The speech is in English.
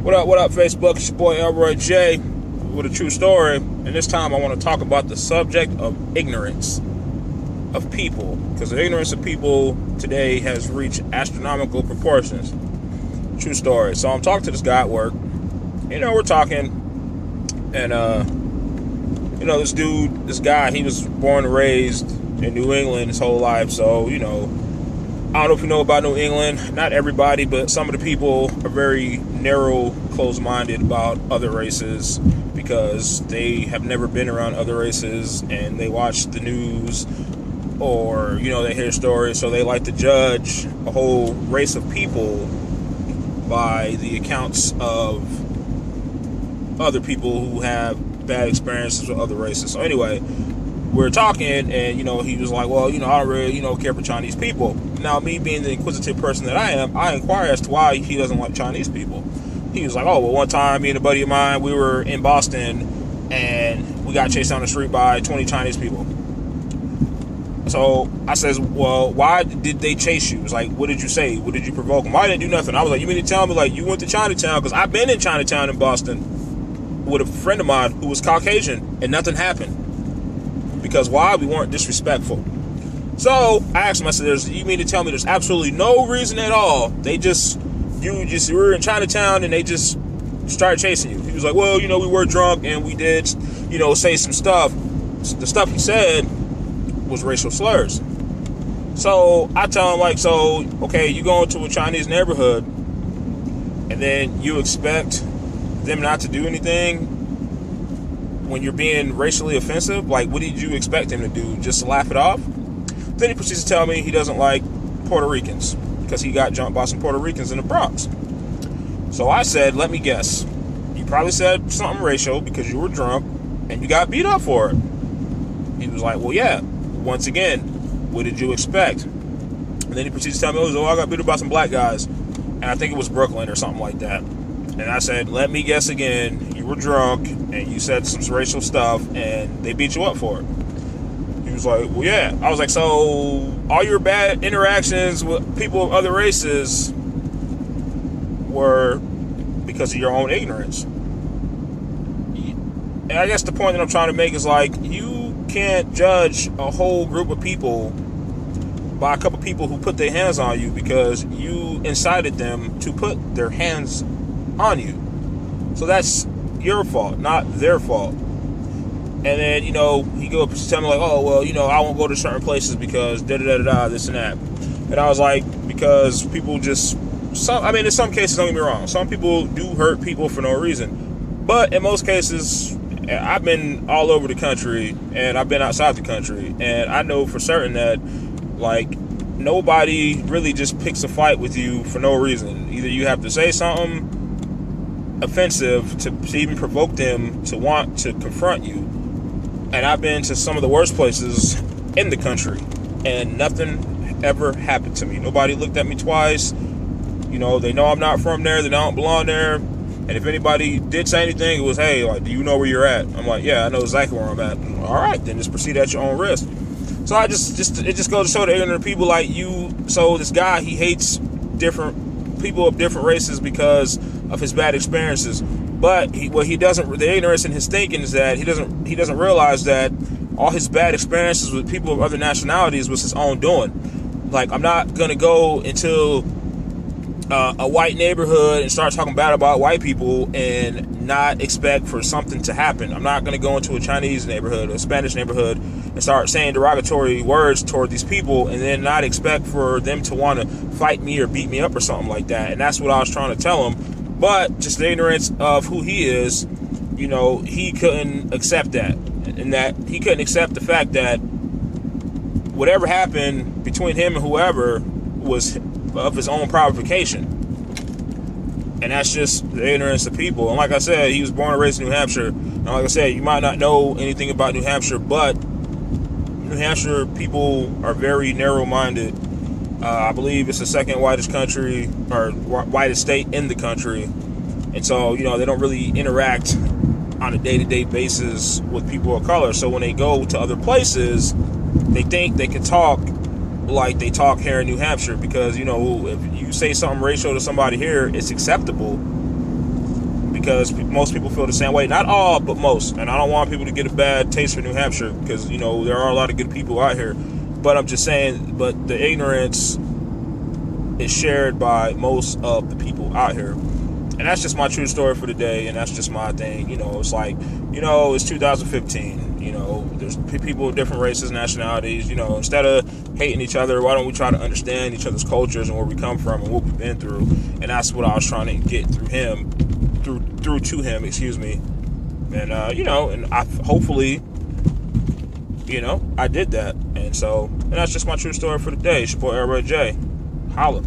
What up, Facebook? It's your boy Elroy J with a true story. And this time I want to talk about the subject of ignorance of people. Because the ignorance of people today has reached astronomical proportions. True story. So I'm talking to this guy at work. We're talking. And, this guy, he was born and raised in New England his whole life. So, I don't know if you know about New England. Not everybody, but some of the people are very narrow, closed-minded about other races because they have never been around other races and they watch the news or, they hear stories. So they like to judge a whole race of people by the accounts of other people who have bad experiences with other races. So anyway, we're talking and, he was like, well, I don't really, care for Chinese people. Now, me being the inquisitive person that I am, I inquire as to why he doesn't like Chinese people. He was like, oh, well, one time, me and a buddy of mine, we were in Boston, and we got chased down the street by 20 Chinese people. So I says, well, why did they chase you? It was like, what did you say? What did you provoke them? Why didn't you do nothing? I was like, you mean to tell me, you went to Chinatown? Because I've been in Chinatown in Boston with a friend of mine who was Caucasian, and nothing happened. Because why? We weren't disrespectful. So I asked him, I said, you mean to tell me there's absolutely no reason at all? You were in Chinatown and they just started chasing you. He was like, well, we were drunk and we did, say some stuff. The stuff he said was racial slurs. So I tell him, okay, you go into a Chinese neighborhood and then you expect them not to do anything when you're being racially offensive. What did you expect him to do? Just to laugh it off? Then he proceeds to tell me he doesn't like Puerto Ricans because he got jumped by some Puerto Ricans in the Bronx. So I said, let me guess. You probably said something racial because you were drunk and you got beat up for it. He was like, well, yeah. Once again, what did you expect? And then he proceeds to tell me, oh, I got beat up by some black guys. And I think it was Brooklyn or something like that. And I said, let me guess again. You were drunk and you said some racial stuff and they beat you up for it. He was like, well, yeah. I was like, so all your bad interactions with people of other races were because of your own ignorance. And I guess the point that I'm trying to make is you can't judge a whole group of people by a couple people who put their hands on you because you incited them to put their hands on you. So that's your fault, not their fault. And then, he go up to tell me oh, well, I won't go to certain places because da-da-da-da-da, this and that. And I was like, because people in some cases, don't get me wrong, some people do hurt people for no reason. But in most cases, I've been all over the country and I've been outside the country. And I know for certain that, nobody really just picks a fight with you for no reason. Either you have to say something offensive to even provoke them to want to confront you. And I've been to some of the worst places in the country and nothing ever happened to me. Nobody looked at me twice. They know I'm not from there. They don't belong there. And if anybody did say anything, it was, hey, do you know where you're at? I'm like, yeah, I know exactly where I'm at. All right, then just proceed at your own risk. So it just goes to show the ignorant people like you. So this guy, he hates different people of different races because of his bad experiences. But the ignorance in his thinking is that he doesn't realize that all his bad experiences with people of other nationalities was his own doing. I'm not gonna go into a white neighborhood and start talking bad about white people and not expect for something to happen. I'm not gonna go into a Chinese neighborhood, a Spanish neighborhood, and start saying derogatory words toward these people and then not expect for them to want to fight me or beat me up or something like that. And that's what I was trying to tell him. But just the ignorance of who he is, he couldn't accept that. And that he couldn't accept the fact that whatever happened between him and whoever was of his own provocation. And that's just the ignorance of people. And like I said, he was born and raised in New Hampshire. And like I said, you might not know anything about New Hampshire, but New Hampshire people are very narrow-minded. I believe it's the second whitest country or whitest state in the country. And so, they don't really interact on a day-to-day basis with people of color. So when they go to other places, they think they can talk like they talk here in New Hampshire because, if you say something racial to somebody here, it's acceptable. because most people feel the same way. Not all, but most. And I don't want people to get a bad taste for New Hampshire, because, you know, there are a lot of good people out here. But I'm just saying, but the ignorance is shared by most of the people out here. And that's just my true story for the day, and that's just my thing. You know, it's like, you know, it's 2015. You know, there's people of different races, nationalities. You know, instead of hating each other, why don't we try to understand each other's cultures and where we come from and what we've been through? And that's what I was trying to get through to him, excuse me. And you know, and I hopefully, you know, I did that. And that's just my true story for the day. It's your boy Airboy J. Holla.